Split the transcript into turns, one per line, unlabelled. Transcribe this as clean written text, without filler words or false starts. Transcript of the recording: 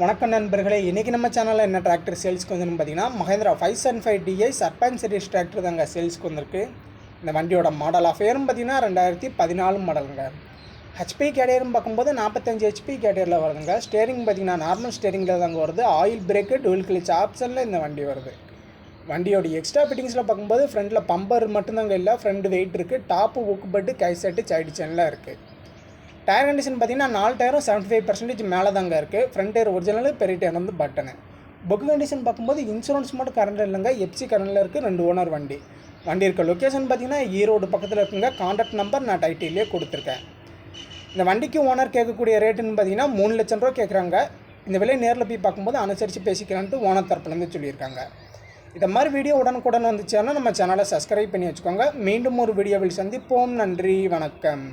வணக்கம் நண்பர்களே, இன்றைக்கி நம்ம சேனலில் என்ன டிராக்டர் சேல்ஸ்க்கு வந்துன்னு பார்த்தீங்கன்னா mahindra 575di Sarpanch series tractor தாங்க சேல்ஸ்க்கு வந்திருக்கு. இந்த வண்டியோட மாடல் ஆஃப் இயர்னு பார்த்தீங்கன்னா 2014 மாடலுங்க. ஹெச்பி கேரியர்னு பார்க்கும்போது 45 ஹெச்பி கேரியரில் வருதுங்க. ஸ்டேரிங் பார்த்தீங்கன்னா நார்மல் ஸ்டேரிங்கில் தாங்க வருது. ஆயில் பிரேக்கு டுவெல் கிளச் ஆப்ஷனில் இந்த வண்டி வருது. வண்டியோட எக்ஸ்ட்ரா ஃபிட்டிங்ஸில் பார்க்கும்போது ஃப்ரண்ட்டில் பம்பர் மட்டும்தாங்க இல்லை, ஃப்ரண்ட் வெயிட் இருக்குது. டாப்பு ஊக்கு பட்டு கை செட்டு சைடு சென்னில் இருக்குது. டயர் கண்டிஷன் பார்த்தீங்கன்னா 4 டயரும் 75% மேலே தாங்க இருக்குது. ஃப்ரண்ட் டயர் ஒரிஜினல், பெரிய டயர் வந்து பட்டனு. புக் கண்டிஷன் பார்க்கும்போது இன்சூரன்ஸ் மட்டும் கரண்ட் இல்லைங்க, எஃப்சி கரண்டில் இருக்குது. 2 ஓனர் வண்டி. வண்டி இருக்க லொக்கேஷன் பார்த்தீங்கன்னா ஈரோடு பக்கத்தில் இருக்குங்க. கான்டாக்ட் நம்பர் நான் டைட்டிலே கொடுத்துருக்கேன். இந்த வண்டிக்கு ஓனர் கேட்கக்கூடிய ரேட்டுன்னு பார்த்தீங்கன்னா 3 லட்சம் ரூபா கேட்குறாங்க. இந்த விலை நேரில் போய் பார்க்கும்போது அனுசரித்து பேசிக்கலான்ட்டு ஓனர் தரப்புலேருந்து சொல்லியிருக்காங்க. இந்த மாதிரி வீடியோ உடனுக்குடன் வந்துச்சுன்னா நம்ம சேனலை சப்ஸ்கிரைப் பண்ணி வச்சுக்கோங்க. மீண்டும் ஒரு வீடியோவில் சந்திப்போம். நன்றி, வணக்கம்.